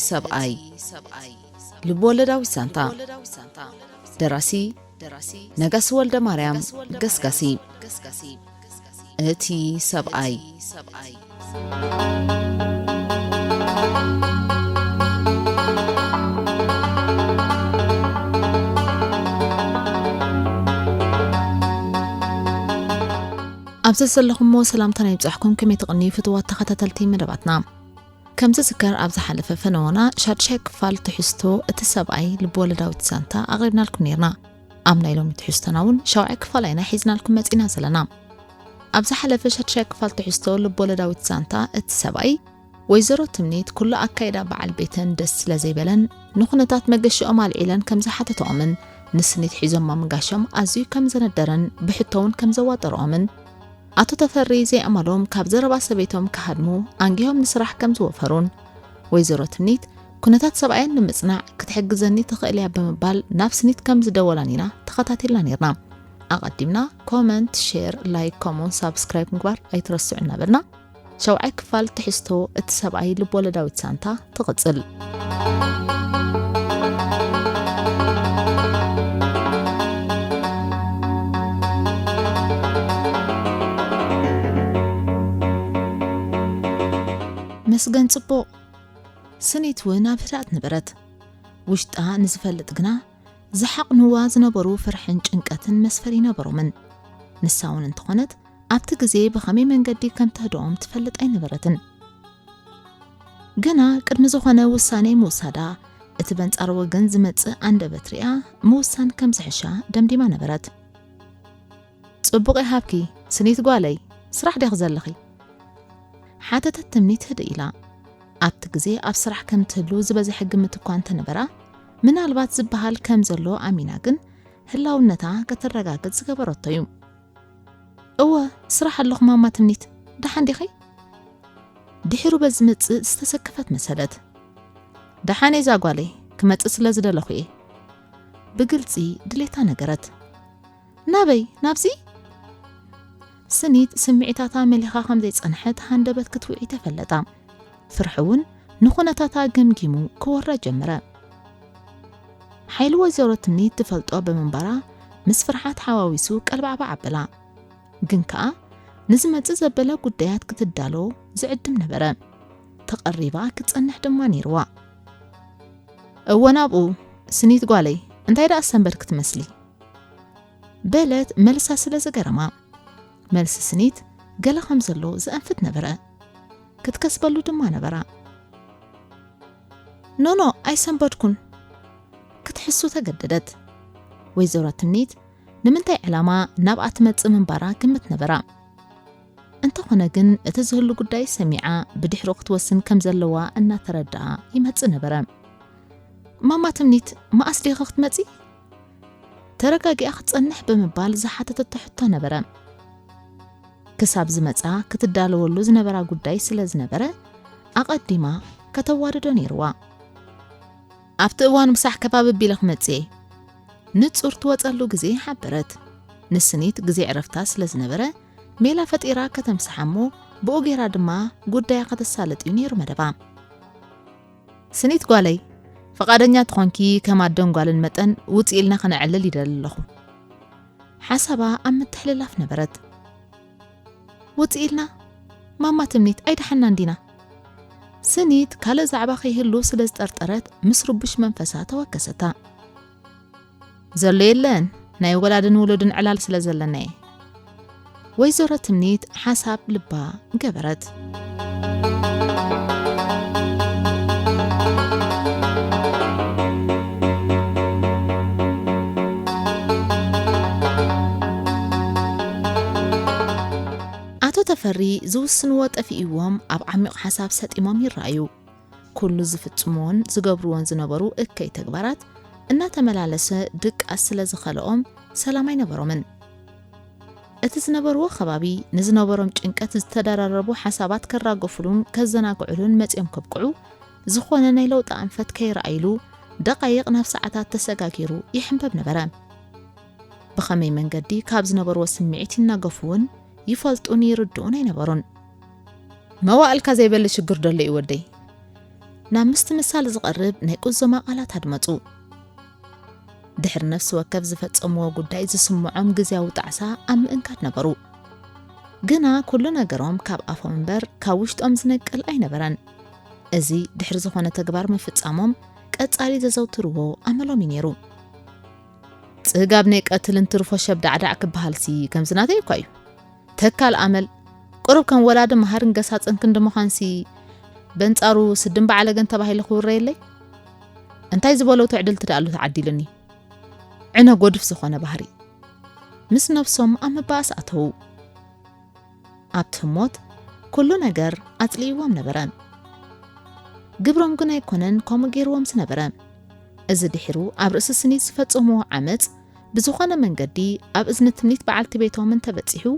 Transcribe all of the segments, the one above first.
ሰብአይ ልቦለዳዊ ሳንታ ደራሲ ነጋስ ወልደ ማርያም ገስጋሲ እቲ ሰብአይ ኣብዘ ዘለኹሞ ሰላምታ ናይ ብጻሕኩም ከመይ ተቐንዩ ፍትዋት ተኸታተልቲ መደባትና ከምዚ ዝከር ኣብ ዝሓለፈ ፈነወና ሻድሻይ ክፋል ትሕዝቶ እቲ ሰብኣይ ልቦለዳዊት ሳንታ ኣቕሪብናልኩም ነርና ኣብ ናይ ሎሚ ትሕዝቶና እውን ሻውዓይ ክፋል ኣይና ሒዝናልኩም መጺና ዘለና ኣብ ዝሓለፈ ሻድሻይ ክፋል ትሕዝቶ ልቦለዳዊት ሳንታ እቲ ሰብኣይ ወይዘሮ ትምኒት ኩሉ ኣካይዳ በዓል ቤተን ደስ ስለዘይበለን ንኹነታት መገሽኦም ኣልዒለን ከም ዝሓተተኦምን ንስኒት ሒዞም ማምጋሾም ኣዝዩ ከም ዘነደረን ብሕቶውን ከም ዘዋጠረኦምን ኣቶ ተፈሪ ዘይኣመሎም ካብ ዘረባ ሰበይቶም ካሃድሙ አንጊዮም ንስራሕ ከም ዝወፈሩን ወይዘሮ ትምኒት ኩነታት ሰብኣየን ንምጽናዕ ክትሕግዘኒ ትኽእል እያ ብምባል ናብ ስኒት ከም ዝደወላን ኢና ተኸታቲልና ነርና ኣቐዲምና ኮመንት ሼር ላይክ ኮመንት ሳብስክራይብ ምግባር ኣይትረስዑ እናበልና ሻውዓይ ክፋል ትሕዝቶ እቲ ሰብኣይ ልቦለዳዊት ሳንታ ትቕጽል መስገን ጽቡቕ ስኒት እውን ኣብ ህዳት ነበረት ውሽጣ ንዝፈልጥ ግና ዝሓቕንዋ ዝነበሩ ፍርሕን ጭንቀትን መስፈሪ ነበሮምን ንሳውን እንትኾነት ኣብቲ ግዜ ብኸመይ መንገዲ ከም ተህድኦም ትፈልጥ ኣይነበረትን ግና ቅድሚ ዝኾነ ውሳኔ ምውሳዳ እቲ በንጻር ወገን ዝመጽእ ኣንደበት ሪኣ ምውሳን ከም ዝሕሻ ደምዲማ ነበረት ጽቡቕ ሃብኪ ስኒት ጓለይ ስራሕ ዲኽ ዘለኺ ሓተተት ትምኒት ህድእ ኢላ ኣብቲ ግዜ ኣብ ስራሕ ከም ትህሉ ዝበዝሐ ግምት እኳ እንተነበራ ምናልባት ዝበሃል ከም ዘሎ ኣሚና ግን ህላውነታ ከተረጋግጽ ዝገበረቶ እዩ እወ ስራሕ ኣለኹ ማማ ትምኒት ደሓን ዲኺ ድሕሩ በዝመጽእ ዝተሰከፈት መሰለት ደሓን እዛ ጓለይ ክመጽእ ስለ ዝደለኹ እየ ብግልጺ ድሌታ ነገረት ናበይ ናብዚ ስኒት ስምዒታታ መሊኻ ከም ዘይጸንሐት ሃንደበት ክትውዒ ተፈለጣ ፍርሕውን ንኹነታታ ገምጊሙ ክወራ ጀመረ ሓይሊ ወይዘሮ ትምኒት ትፈልጦ ብምንባራ ምስ ፍርሓት ሓዋዊሱ ቀልባዕባ ዓበላ ግን ከዓ ንዝመጽእ ዘበለ ጉዳያት ክትዳሎ ዝዕድም ነበረ ተቐሪባ ክትጸንሕ ድማ ነይርዋ እወ ናብኡ ስኒት ጓለይ እንታይ ደኣ ሰንበት ክትመስሊ በለት መልሳ ስለ ዝገረማ መልሲ ስኒት ገለ ከም ዘሎ ዝአንፍት ነበረ ክትከስበሉ ድማ ነበራ ኖኖ ኣይሰንበድኩን ክትሕሱ ተገደደት ወይዘሮ ትምኒት ንምንታይ ዕላማ ናብ ኣትመጽእ ምንባራ ግምት ነበራ እንተኾነ ግን እቲ ዝህሉ ጉዳይ ሰሚዓ ብድሕሪ ክትወስን ከም ዘለዋ እናተረድኣ ይመጽእ ነበረ ማማ ትምኒት ማኣስ ዲኻ ክትመጺ ተረጋጊኣ ክትጸንሕ ብምባል ዝሓተተት ሕቶ ነበረ ክሳብ ዝመጻ ክትዳለወሉ ዝነበራ ጉዳይ ስለ ዝነበረ ኣቐዲማ ከተዋደዶ ነይርዋ ኣብቲ እዋን ምሳሕ ከባቢ ቢለ ክመጽእ ንጹር ትወጸሉ ግዜ ሓበረት ንስኒት ግዜ ዕረፍታ ስለ ዝነበረ ሜላ ፈጢራ ከተምስሓሞ ብኡ ጌራ ድማ ጉዳያ ከተሳለጥ እዩ ነይሩ መደባ ስኒት ጓለይ ፈቃደኛ ትኾንኪ ከም ኣደን ጓልን መጠን ውፅእ ኢልና ከነዕልል ይደሊ ኣለኹ ሓሳባ ኣብ ምትሕልላፍ ነበረት ውፅእ ኢልና ማማ ትምኒት ኣይድሓና እንዲና ስኒት ካለ ዛዕባ ከይህሉ ስለ ዝጠርጠረት ምስ ርቡሽ መንፈሳ ተወከሰታ ዘሎ የለን ናይ ወላድን ውሉድን ዕላል ስለ ዘለና ወይዘሮ ትምኒት ሓሳብ ልባ ገበረት ኣቶ ተፈሪ ዝውስንዎ ጠፊእዎም ኣብ ዓሚቕ ሓሳብ ሰጢሞም ይረኣዩ ኩሉ ዝፍጽሞን ዝገብርዎን ዝነበሩ እከይ ተግባራት እናተመላለሰ ድቃስ ስለ ዝኸለኦም ሰላም ኣይነበሮምን እቲ ዝነበርዎ ከባቢ ንዝነበሮም ጭንቀት ዝተደራረቡ ሓሳባት ከራገፍሉን ከዘናግዑሉን መጽኦም ከብቅዑ ዝኾነ ናይ ለውጥ ኣንፈት ከይረኣይሉ ደቃይቕ ናብ ሰዓታት ተሰጋጊሩ ይሕንበብ ነበረ ብኸመይ መንገዲ ካብ ዝነበርዎ ስምዒት ይናገፉውን ይፈልጡን ይርድኡን ኣይነበሩን መዋእልካ ዘይበለ ሽግር ደሎ ይወደይ نامست مثال زقرب نيقوزما قالات هدمتو دحر نفس وكب زفتصمو ጉዳይ ዝስምዖም ግዝያዊ ጣዕሳ ኣብ ምእንካት ነበሩ ግና ኩሉ ነገሮም ካብ ኣፎም እምበር ካብ ውሽጦም ዝነቅል ኣይነበረን እዚ ድሕር ዝኾነ ተግባር ምፍጻሞም ቀጻሊ ዘዘውትርዎ ኣመሎም ነይሩ ጽጋብ ናይ ቀትልን ትርፎ ሸብዳዕዳዕ ክበሃልሲ ከም ዝናተይ እኳ እዩ ተካል ኣመል ቁርብ ከም ወላድ መሃርን ገሳጽን ክንድምዃንሲ በንጻሩ ስድን በዓለገን ተባሂሉ ክውረየለይ እንታይ ዝበለው ትዕድል ትዳሉ ተዓዲልኒ عنا قدف زخونة بحري مس نفسهم أم باس أتو أبتموت كل نجار أتليوام نبران قبرهم قنا يكونن كوم غيروام سنبران إذا دحرو أبرس السنيد فتسمو عمت بزخونة من قدي أب إذن تمنيت بعلت بيتهم من تبتسحو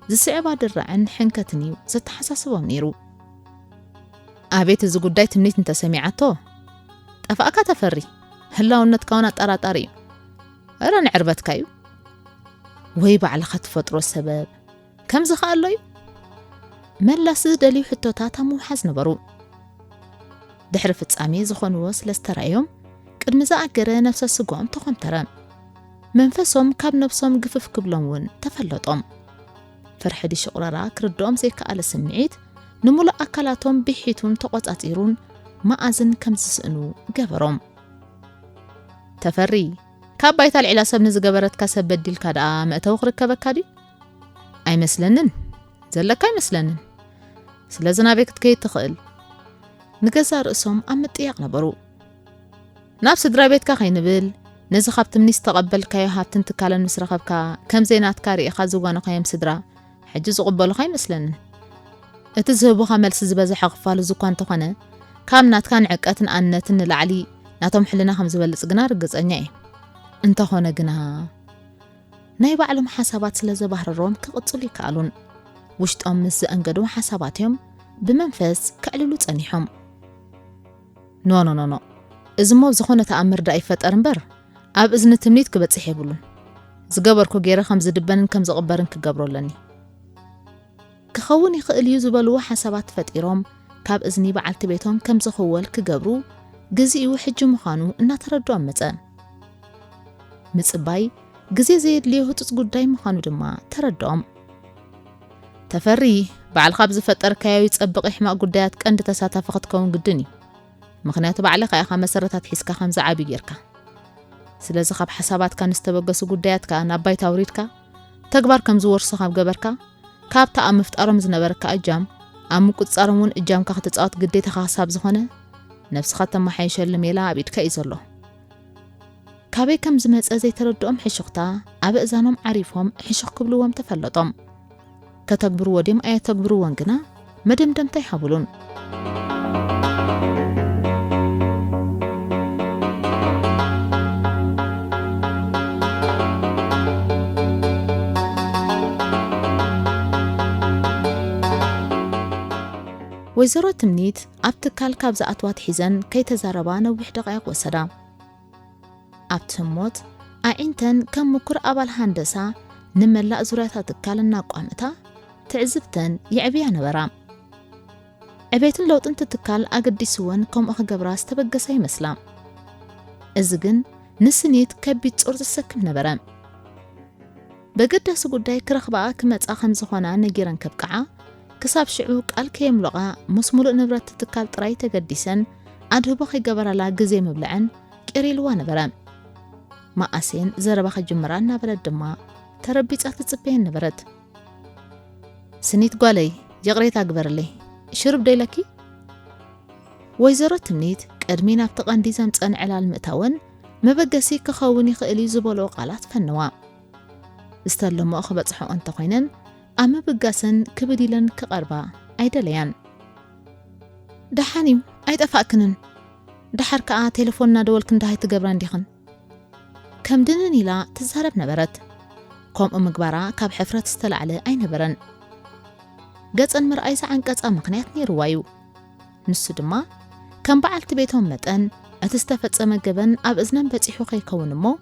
زي صعبة الرعن حنكتنيو زي تحساسهم نيرو أبيت إذا قداي تمنيت انت سميعتو أفاكا تفري هلا ونتكونت أراتاري أرى نعربت كايو ويبع على خط فترة السبب كم زخال لي ملا سدلي حتى تاتا مو حزن برو دحر فتسامي زخون وصل استرعيهم قد مزاقره نفس السقوم تخم ترى منفسهم كاب نفسهم قفف كبلون تفلطهم فرح دي شقرارا كردوم زي كأل سمعيت نمولا أكلاتهم بحيتون تقوطاتيرون ما أزن كم زسنو قبرهم تفري كاب بايت العلا سب نزقبرت كسب بديل كدا مأتو خركبك كادي أي مسلنن زلك أي مسلنن سلازنا بيك تكي تخيل نقزار اسم أم التياق نبرو نفس درابيت كاخي نبل نزخب تمنيس تقبل كايو هاتن تكالا مسرخبكا كم زينات كاري إخاز زوغانو خيام سدرا حجز قبلو خي مسلنن اتزهبو خامل سزبازي حقفال زوكوان تخوانا كامنات كان عقاتن آنتن لعلي ناتم حلنا خمز بلس قنار قز أنياي انت هنا جنا ناي بعلم حسابات سلازة بحر الروم كقصلي كالون وشت أمس أنقدوا حساباتهم بمنفس كألولو تانيهم نو إذا ما بزخونة تأمر داي فترنبر أب إذن تمنيت كبت سحيبولون زقبر كو جيرا خمز دبان كم زقبرن كقبرو لني كخوني خقل يزبالوا حسابات فتيروم كاب إذني بعلت بيتهم كم زخوال كقبرو جزئي وحج مخانو إنا تردو أمتان مصباي غزي زيد ليه تسغداي مخانو دما تردوم تفري بعل خبز فطر كايو يصبق يحما غدايات قند تساتفخت كون غدني مخنيات بعل خايخا مسرتات حسكا خمس عابي غيركا سلازي خب حسابات كان استبغسو غدايات كان اباي تاوريدكا تغبار كم زورسو خب غبركا كابتا امفتارم زنبركا اجام ام قصارمون اجام كا ختصاوت غديتا حساب زخونه نفس ختم حيشل ميلا ابيدكا يزلو كابي كم زمت أزاي تردهم حشقتا أبا إزانهم عريفهم حشق كبلوهم تفلطهم كتكبروا وديم أي تكبروا وانقنا مدم دم تيحبولون وزارة تمنيت أبتكال كابز أتوات حزن كي تزاربان وحد دقائق وسدا أبتموت أعنتن كم مكر أبال هندسة نملا زوريتا تكالنا قامتا تعزبتن يعبيا نبرا عبيتن لو تنت تكال أقدي سوان كم أخ قبراس تبقسي مسلام إزقن نسنيت كبيت صورت السكن نبرا بقدر سقوداي كرخبا كمت أخم زخوانا نجيران كبقعا كساب شعوك الكيم لغا مسمول نبرات تكال تراي تقديسن أدهو بخي قبرا لا قزي مبلعن كيريلوا نبرا ما أسين زربخ جمران نبرد دما تربيت أتتصبين نبرد سنيت قالي جغريت أكبر لي شرب ديلكي ويزارة تمنيت قدمين أفتقان ديزان تقن على المتاون مبقسي كخوني خيلي زبولو قالات فنوا استلمو أخبت صحو أنت خوينن أما بقاسن كبديلن كقربا أيدليان دحانيم أيد أفاكنن دحر كأ تليفوننا دول كندهاي تقبران ديخن كم دنني لا تزهرب نبرت كوم مقبرا كاب حفرة استلعلي أي نبرن قصن مرأيس عن قصة مقنياتني روايو نسو دما كم بعلت بيتهم متن أتستفت سمجبن أب إذنن بتيحو خيكون مو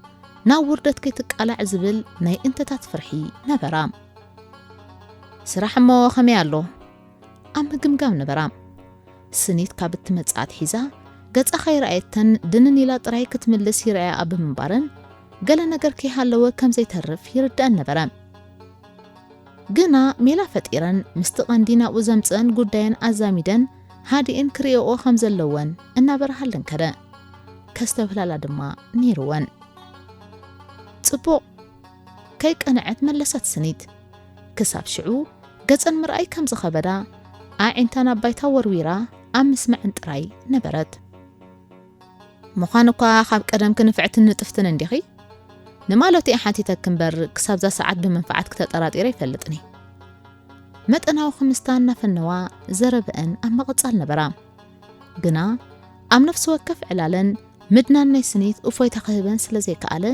نا وردت كي تقلع زبل ناي انت تتفرحي نبرام سراح مو خميالو أم قمقام نبرام ስኒት ካብ እትመጻት ሒዛ ገጻ ኸይራኣየተን ድንን ኢላ ጥራይ ክትምልስ ይረኣያ ኣብ ምንባረን ገለ ነገር ከይሃለወ ከም ዘይተርፍ ይርዳእ ነበረ ግና ሜላ ፈጢረን ምስቲ ቀንዲ ናብኡ ዘምፅአን ጉዳየን ኣዛሚደን ሃዲእን ክሪኦኦ ከም ዘለወን እናበረሃለን ከደ ከስተብላላ ድማ ነይሩወን ጽቡቕ ከይቀንዐት መለሰት ስኒት ክሳብ ሽዑ ገጸን ምርኣይ ከም ዝኸበዳ ኣዒንታን ኣባይታ ወርዊራ ኣብ ምስማዕን ጥራይ ነበረት ምዃኑ እኳ ካብ ቀደም ክንፍዕትን ንጥፍትን እንዲኺ ንማለቲ ሓቲተክ እምበር ክሳብ ዛ ሰዓት ብምንፍዓት ክተጠራጢረ ይፈልጥኒ መጠናዊ ክምስታን ናፈነዋ ዘረብአን ኣብ መቕጻል ነበራ ግና ኣብ ነፍሲ ወከፍ ዕላለን ምድናን ናይ ስኒት እፎይታ ክህበን ስለ ዘይከኣለ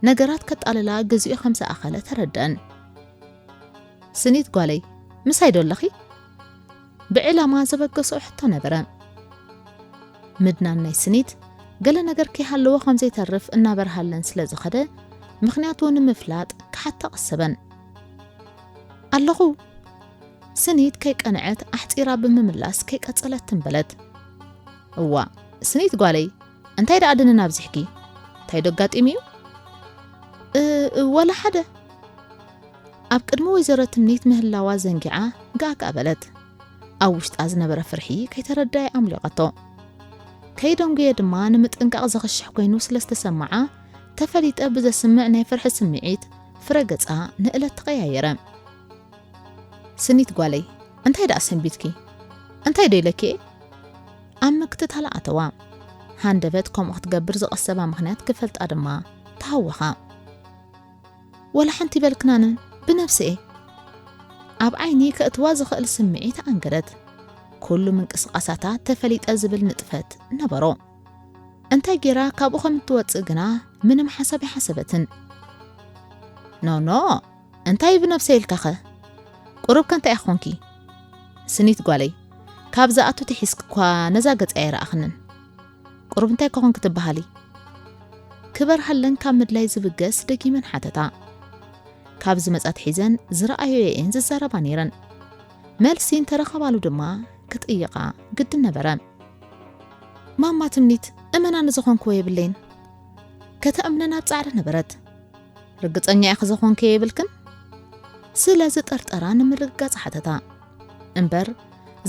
ነገራት ከጣልላ ገዚኡ ከም ዝኣኸለ ተረድአን ስኒት ጓለይ ምሳይ ዶለኺ ብዕላማ ዘበገሶ ሕቶ ነበረ ምድናን ናይ ስኒት ገለ ነገር ከይሃለዎ ከም ዘይተርፍ እናበረሃለን ስለ ዝኸደ ምኽንያቱ ንምፍላጥ ክሓታ ቀሰበን ኣለኹ ስኒት ከይቀንዐት ኣሕፂራ ብምምላስ ከይቀጸለት ትንበለት እዋ ስኒት ጓለይ እንታይ ደኣ ድንን ኣብዚሕኪ እንታይ ደጋጢም እዩ ወላ ሓደ ኣብ ቅድሚ ወይዘሮ ትምኒት ምህላዋ ዘንጊዓ ጋጋ በለት ኣብ ውሽጣ ዝነበረ ፍርሒ ከይተረዳይ ኣምሊቐቶ ከይደንጉየ ድማ ንምጥንቃቕ ዘኽሽሕ ኮይኑ ስለዝተሰማዓ ተፈሊጠ ብዘስምዕ ናይ ፍርሒ ስምዒት ፍረገጻ ንእለት ተቐያየረ ስኒት ጓለይ እንታይ ደኣ ሰንቢትኪ እንታይ ደይለኪ ኣብ ምክትታል ኣተዋ ሃንደበት ከምኡ ክትገብር ዝቐሰባ ምኽንያት ክፈልጣ ድማ ተሃወኻ ወላ ሓንቲ በልክናንን ብነፍሲ ኣብ ዓይኒ ከእትዋ ዝኽእል ስምዒት ኣንገደት ኩሉ ምንቅስቓሳታ ተፈሊጠ ዝብል ንጥፈት ነበሮ እንታይ ጌራ ካብኡ ከም እትወፅእ ግና ምንም ሓሳብ ይሓሰበትን ኖ እንታይ ብነፍሲ ኢልካኸ ቁርብ ከንታይ ኣኾንኪ ስኒት ጓለይ ካብ ዝኣቱ ትሒስክ እኳ ነዛ ገጻ ይረኣኽንን ቁርብ እንታይ ከኾንክ ትበሃሊ ክበርሃለን ካብ ምድላይ ዝብገስ ደጊመን ሓተታ ካብ ዝመጻት ሒዘን ዝረኣዮየን ዝዛረባ ነይረን መልሲን ተረኸባሉ ድማ ክትጥይቓ ግድን ነበረ ማማ ትምኒት እመና ንዝኾንክዎ የብለይን ከተእምነና ጻዕሪ ነበረት ርግጸኛ ኢኺ ዝኾንከ የብልክን ስለዚ ጠርጠራ ንምርግጋጽ ሓተታ እምበር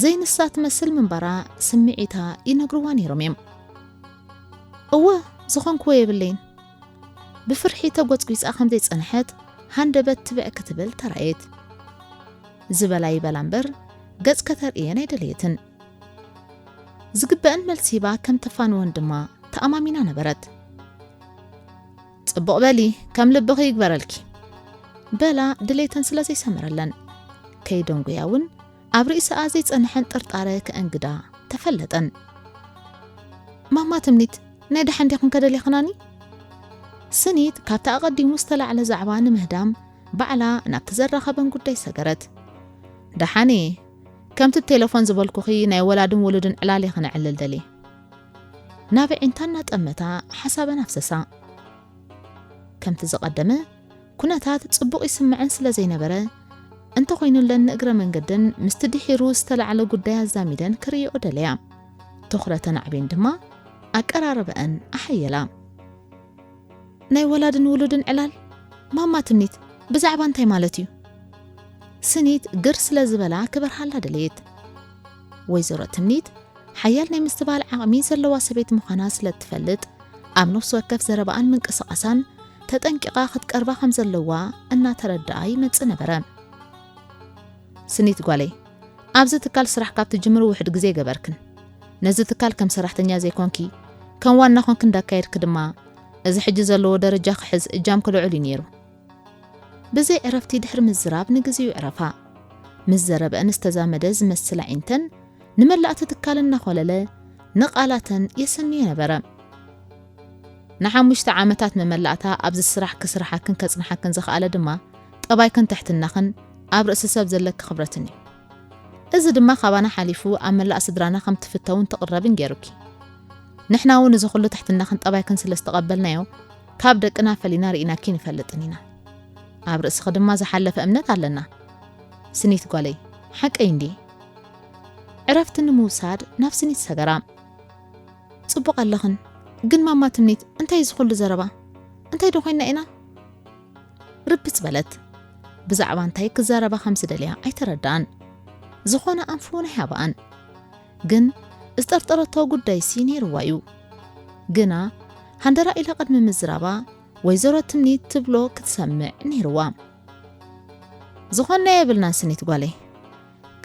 ዘይንሳ ትመስል ምንባራ ስምዒታ ይነግርዋ ነይሮም እዮም እወ ዝኾንክዎ የብለይን ብፍርሒ ተጐጽጒጻ ከም ዘይጸንሐት ሃንደበት ትብዕ ክትብል ተራእየት ዝበላ ይበላ እምበር ገጽ ከተርእየን ኣይደለየትን ዝግበአን መልሲባ ከም ተፋንወን ድማ ተኣማሚና ነበረት ጽቡቕ በሊ ከም ልብኺ ይግበረልኪ በላ ድሌተን ስለ ዘይሰምረለን ከይደንጉያ እውን ኣብ ርእስኣ ዘይጸንሐን ጥርጣረ ከእንግዳ ተፈለጠን ማማ ትምኒት ናይ ደሓን ዲኽን ከደሊኽናኒ ስኒት ካብታ ኣቐዲሙ ዝተላዕለ ዛዕባ ንምህዳም ባዕላ ናብ ተዘራኸበን ጉዳይ ሰገረት ደሓኒ ከምቲ ቴሌፎን ዝበልኩኺ ናይ ወላድን ወሉድን ዕላል ይኽንዕልል ደሊ ናብ ዒንታና ጠመታ ሓሳበን ኣፍሰሳ ከምቲ ዝቐደመ ኩነታት ጽቡቕ ይስምዐን ስለ ዘይነበረ እንተ ኾይኑለን ንእግረ መንገድን ምስቲ ድሒሩ ዝተላዕለ ጉዳይ ኣዛሚደን ክርይኦ ደለያ ትኹረተን ኣዕቤን ድማ ኣቀራርበአን ኣሓየላ ናይ ወላድን ወሉድን ዕላል ማማ ትምኒት ብዛዕባ እንታይ ማለት እዩ ስኒት ግር ስለ ዝበላ ክበርሃላ ደለየት ወይዘሮ ትምኒት ሓያል ናይ ምስትባል ዓቕሚ ዘለዋ ሰበይት ምዃና ስለ ትፈልጥ ኣብ ነፍሲ ወከፍ ዘረባኣን ምንቅስቓሳን ተጠንቂቓ ክትቀርባ ከም ዘለዋ እናተረዳኣ ይመጽእ ነበረ ስኒት ጓለይ ኣብዚ ትካል ስራሕ ካብ ትጅምሩ ውሕድ ግዜ ገበርክን ነዚ ትካል ከም ሰራሕተኛ ዘይኮንኪ ከም ዋና ኾንክ እንዳካየድክ ድማ እዚ ሕጂ ዘለዎ ደረጃ ክሕዝ እጃም ክልዑል እዩ ነይሩ ብዘይ ዕረፍቲ ድሕሪ ምዝራብ ንግዚኡ ዕረፋ ምስ ዘረብአን ዝተዛመደ ዝመስል ዒንተን ንመላእቲ ትካል እናኾለለ ንቓላተን የሰንየ ነበረ ንሓሙሽተ ዓመታት መመላእታ ኣብዚ ስራሕ ክስራሓክን ከጽንሓክን ዝኽኣለ ድማ ጠባይክን ትሕትናኽን ኣብ ርእሲ ሰብ ዘለክ ኽብረትን እዩ እዚ ድማ ኻባና ሓሊፉ ኣብ መላእ ስድራና ከም ትፍተውን ተቕረብን ገይሩኪ ንሕና እውን እዚ ኩሉ ትሕትናኽን ጠባይክን ስለ ዝተቐበልናዮ ካብ ደቅና ፈሊና ርኢናኪ ንፈልጥን ኢና ኣብ ርእስኺ ድማ ዝሓለፈ እምነት ኣለና ስኒት ጓለይ ሓቀይ እንዲ عرفت نموساد نفسني تسجرا صبق اللخن جن ماما تمنيت انتي زخل زربا انتي دخلنا إنا ربت بلت بزعبا انتي كزربا 5 دليا أي تردان زخونا أنفون حابان جن استرطرتو قداي سيني روايو جنا هندرا إلى قدم مزرابا ويزورة تمنيت تبلو كتسمع نيروا زخونا يبلنا سنيت قالي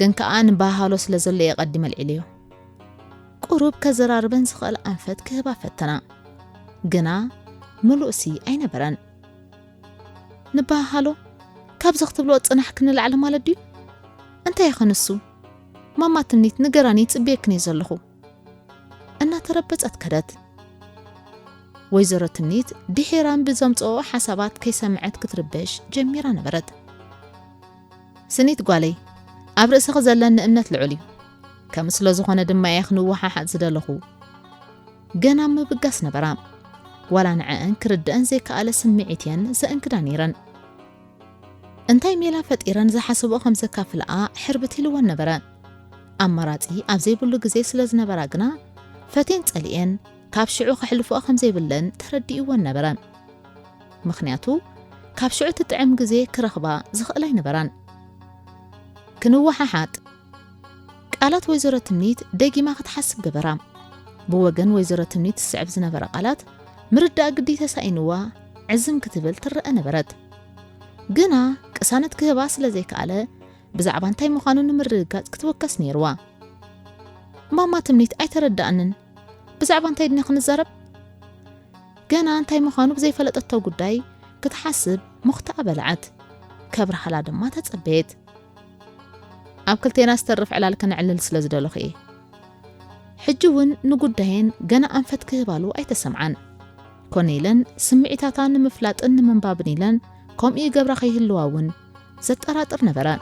جن كأن باهالو سلزلي يقدم العليو قروب كزراربن زخل أنفت كهبا فتنا جنا ملؤسي أين بران نباهالو كاب زختبلو تصنحك نلعلم مالدي انت يا خنسو ماما تمنيت نقراني تبيكني زلخو أنا تربت أتكدت ويزورة تمنيت دي حيران بزمتو حسابات كي سمعت كتربش جميرا نبرد سنيت قالي أبرأس غزلن أمنت العلي كمسلو زخونة دما يخنو وحاحات زدلخو جانا مبقاس نبرام ولا نعان كرد أنزي كآل سمعيتين زأنكدانيران انتاي ميلا فتيران زحسبو 5 كافلقا حربتي لوان نبران أمراتي أبزي بلو غزي سلز نبراغنا فتين تسأليين كاب شعو خحلفو 5 بلن تردي وان نبران مخنياتو كاب شعو تتعم غزي كرخبا زخلاي نبران كنو حاحات قالات ويزورة تمنيت داقي ما تحسب جبرام بوغن ويزورة تمنيت السعب زنبرا قالات مردا قدي تساينوا عزم كتبل ترأى نبرد جنا كسانت كهبا سلازيك على بزعبا انتاي مخانو نمرقات كتوكس نيروا ماما تمنيت اي تردأنن بزعبا انتاي دنيخ نزارب جنا انتاي مخانو بزي فلتتو قداي كتحسب مختأ بلعت كبر حالا ما تتصبيت أبكلتينا استرف على لك نعلل سلازدلخي حجون نقدهين جنا أنفت كهبالو أي تسمعان كونيلن سمعتاتان مفلات إن من باب نيلن كم إيه قبر خيه اللواون زت أراتر نبران